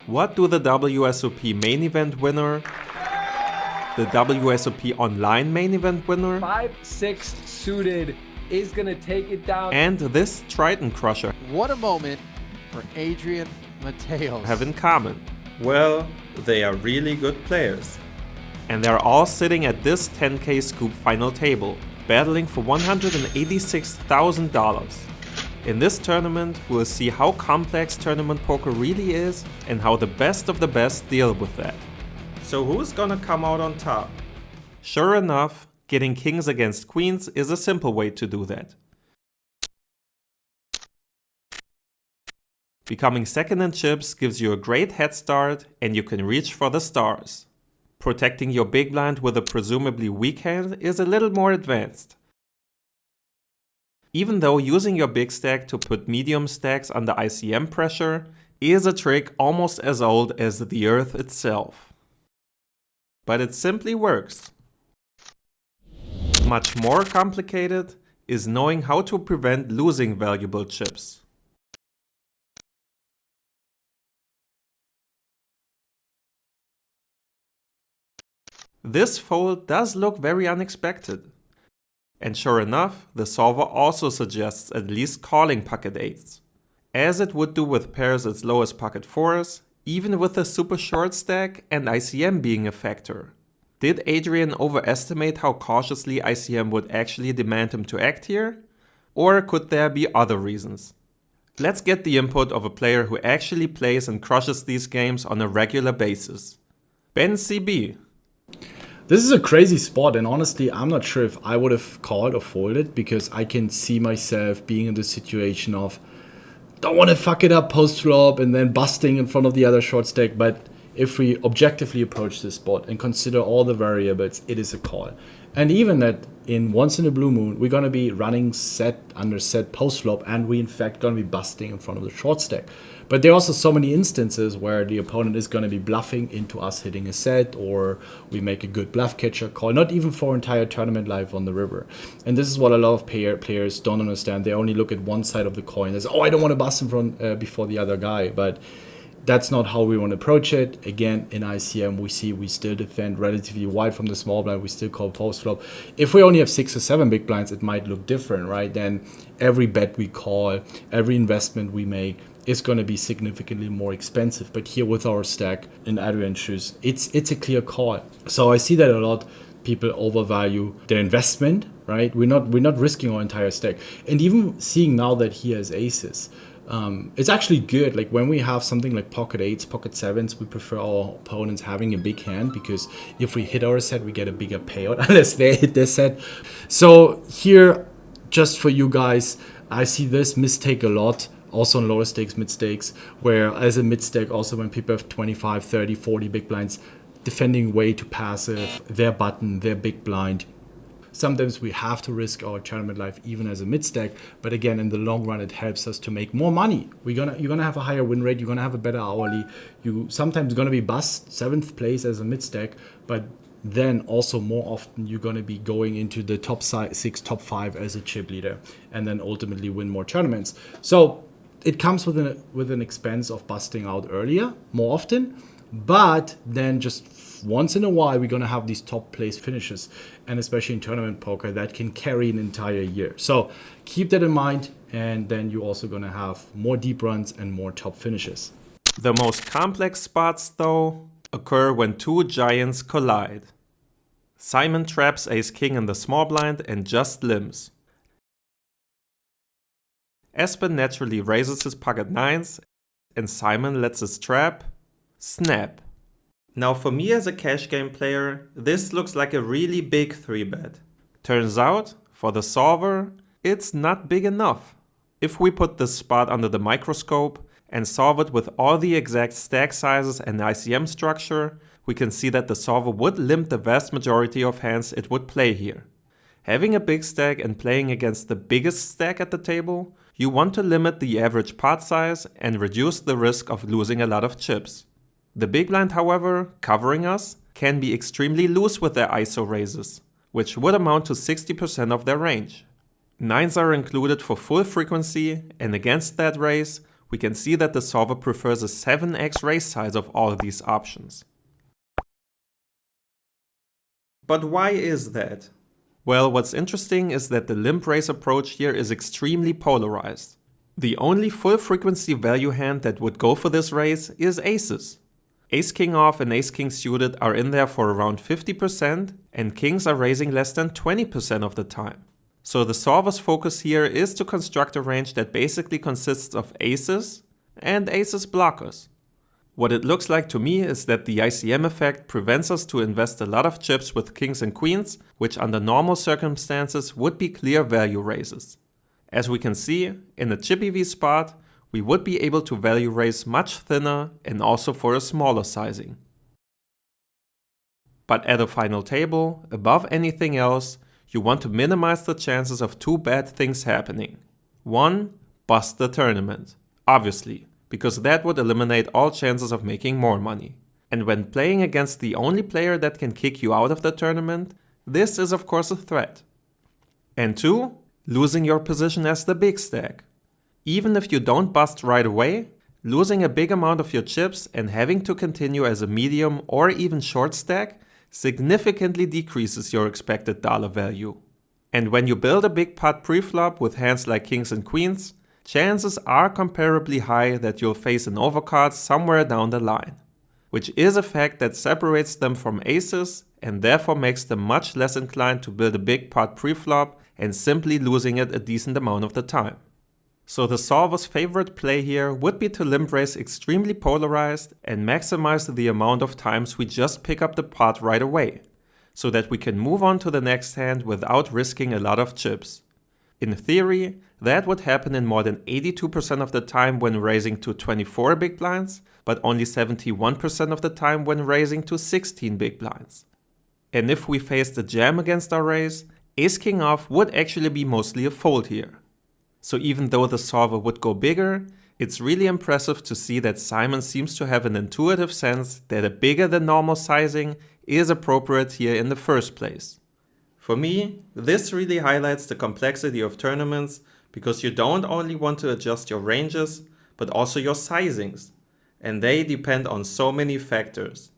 What do the WSOP main event winner, the WSOP online main event winner, 5-6 suited is gonna take it down, and this Triton Crusher What a moment for Adrian Mateos. have in common? Well, they are really good players. And they're all sitting at this 10K Scoop final table, battling for $186,000. In this tournament, we'll see how complex tournament poker really is and how the best of the best deal with that. So who's gonna come out on top? Sure enough, getting kings against queens is a simple way to do that. Becoming second in chips gives you a great head start and you can reach for the stars. Protecting your big blind with a presumably weak hand is a little more advanced. Even though using your big stack to put medium stacks under ICM pressure is a trick almost as old as the earth itself. But it simply works. Much more complicated is knowing how to prevent losing valuable chips. This fold does look very unexpected. And sure enough, the solver also suggests at least calling pocket 8s, as it would do with pairs as low as pocket 4s, even with a super short stack and ICM being a factor. Did Adrian overestimate how cautiously ICM would actually demand him to act here? Or could there be other reasons? Let's get the input of a player who actually plays and crushes these games on a regular basis. Ben CB. This is a crazy spot, and honestly, I'm not sure if I would have called or folded, because I can see myself being in the situation of don't want to fuck it up post flop and then busting in front of the other short stack. But if we objectively approach this spot and consider all the variables, it is a call. And even that in once in a blue moon, we're going to be running set under set post flop, and we in fact going to be busting in front of the short stack. But there are also so many instances where the opponent is going to be bluffing into us hitting a set, or we make a good bluff catcher call, not even for entire tournament live on the river. And this is what a lot of players don't understand. They only look at one side of the coin. They say, oh, I don't want to bust in front before the other guy. But that's not how we want to approach it. Again, in ICM, we still defend relatively wide from the small blind. We still call post flop. If we only have 6 or 7 big blinds, it might look different, right? Then every bet we call, every investment we make is going to be significantly more expensive. But here with our stack in Adrian's shoes, it's a clear call. So I see that a lot. People overvalue their investment, right? We're not risking our entire stack. And even seeing now that he has aces, it's actually good. Like when we have something like pocket 8s, pocket 7s, we prefer our opponents having a big hand, because if we hit our set, we get a bigger payout unless they hit their set. So here, just for you guys, I see this mistake a lot. Also on lower stakes, mid stakes, where as a mid stack, also when people have 25, 30, 40 big blinds, defending way too passive, their button, their big blind. Sometimes we have to risk our tournament life even as a mid stack, but again, in the long run, it helps us to make more money. You're gonna have a higher win rate. You're gonna have a better hourly. You sometimes gonna be bust 7th place as a mid stack, but then also more often you're going to be going into the top 6, top 5 as a chip leader, and then ultimately win more tournaments. So it comes with an expense of busting out earlier, more often, but then just once in a while we're going to have these top place finishes, and especially in tournament poker that can carry an entire year. So keep that in mind, and then you're also going to have more deep runs and more top finishes. The most complex spots, though, occur when two giants collide. Simon traps ace-king in the small blind and just limps. Espen naturally raises his pocket 9s, and Simon lets his trap snap. Now for me as a cash game player, this looks like a really big 3-bet. Turns out, for the solver, it's not big enough. If we put this spot under the microscope and solve it with all the exact stack sizes and ICM structure, we can see that the solver would limp the vast majority of hands it would play here. Having a big stack and playing against the biggest stack at the table, you want to limit the average pot size and reduce the risk of losing a lot of chips. The big blind, however, covering us, can be extremely loose with their ISO raises, which would amount to 60% of their range. 9s are included for full frequency, and against that raise, we can see that the solver prefers a 7x raise size of all of these options. But why is that? Well, what's interesting is that the limp raise approach here is extremely polarized. The only full frequency value hand that would go for this raise is aces. Ace-king off and ace-king suited are in there for around 50%, and kings are raising less than 20% of the time. So the solver's focus here is to construct a range that basically consists of aces and aces blockers. What it looks like to me is that the ICM effect prevents us to invest a lot of chips with kings and queens, which under normal circumstances would be clear value raises. As we can see, in a chippy V spot, we would be able to value raise much thinner and also for a smaller sizing. But at a final table, above anything else, you want to minimize the chances of two bad things happening. 1. Bust the tournament. Obviously, because that would eliminate all chances of making more money. And when playing against the only player that can kick you out of the tournament, this is of course a threat. And 2. Losing your position as the big stack. Even if you don't bust right away, losing a big amount of your chips and having to continue as a medium or even short stack significantly decreases your expected dollar value. And when you build a big pot preflop with hands like kings and queens, chances are comparably high that you'll face an overcard somewhere down the line, which is a fact that separates them from aces and therefore makes them much less inclined to build a big pot preflop and simply losing it a decent amount of the time. So the solver's favorite play here would be to limp raise extremely polarized and maximize the amount of times we just pick up the pot right away, so that we can move on to the next hand without risking a lot of chips. In theory, that would happen in more than 82% of the time when raising to 24 big blinds, but only 71% of the time when raising to 16 big blinds. And if we faced a jam against our raise, ace-king off would actually be mostly a fold here. So even though the solver would go bigger, it's really impressive to see that Simon seems to have an intuitive sense that a bigger than normal sizing is appropriate here in the first place. For me, this really highlights the complexity of tournaments because you don't only want to adjust your ranges, but also your sizings, and they depend on so many factors.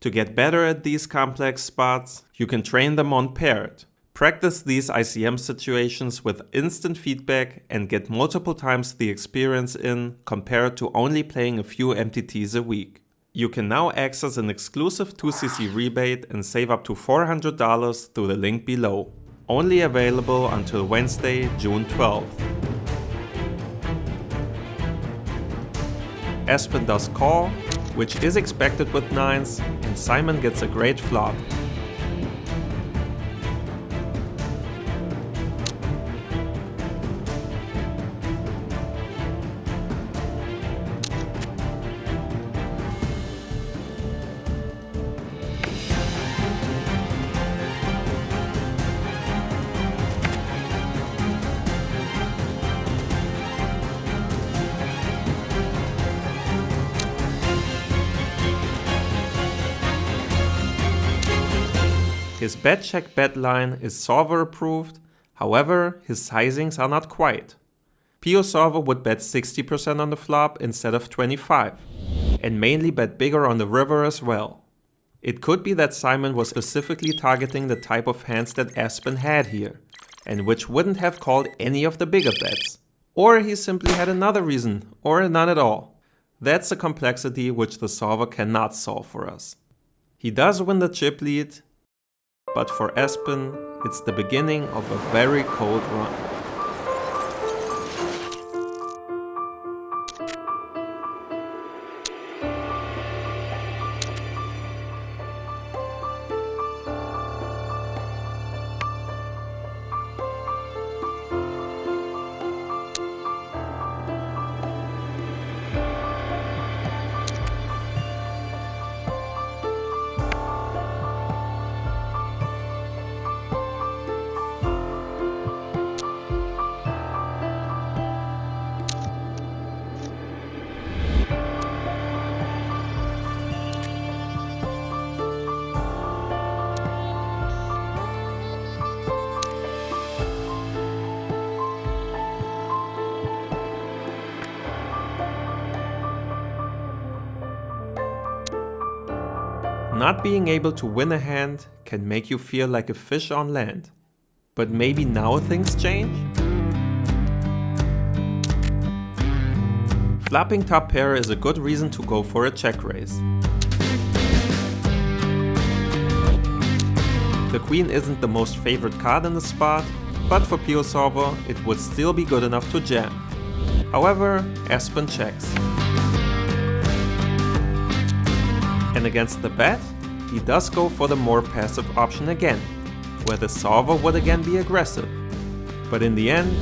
To get better at these complex spots, you can train them on paired. Practice these ICM situations with instant feedback and get multiple times the experience in compared to only playing a few MTTs a week. You can now access an exclusive 2cc rebate and save up to $400 through the link below. Only available until Wednesday, June 12th. Espen does call, which is expected with nines, and Simon gets a great flop. His bet check bet line is solver approved, however his sizings are not quite. Pio solver would bet 60% on the flop instead of 25%, and mainly bet bigger on the river as well. It could be that Simon was specifically targeting the type of hands that Espen had here, and which wouldn't have called any of the bigger bets. Or he simply had another reason, or none at all. That's a complexity which the solver cannot solve for us. He does win the chip lead, but for Espen, it's the beginning of a very cold run. Not being able to win a hand can make you feel like a fish on land. But maybe now things change? Flopping top pair is a good reason to go for a check raise. The queen isn't the most favorite card in the spot, but for Pure Solver it would still be good enough to jam. However, Espen checks. And against the bet, he does go for the more passive option again, where the solver would again be aggressive. But in the end,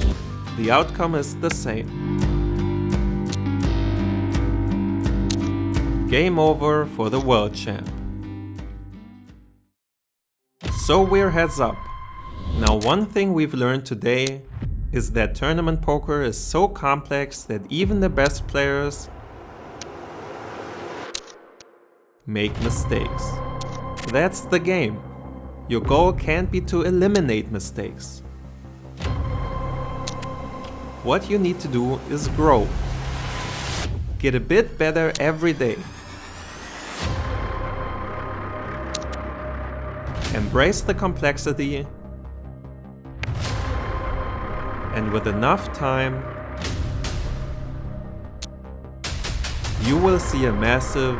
the outcome is the same. Game over for the world champ. So we're heads up. Now one thing we've learned today is that tournament poker is so complex that even the best players make mistakes. That's the game. Your goal can't be to eliminate mistakes. What you need to do is grow. Get a bit better every day. Embrace the complexity, and with enough time, you will see a massive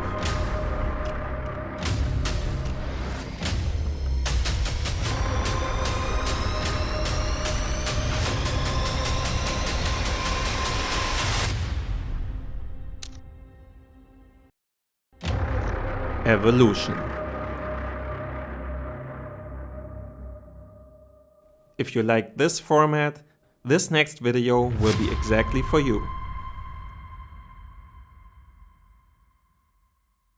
evolution. If you like this format, this next video will be exactly for you.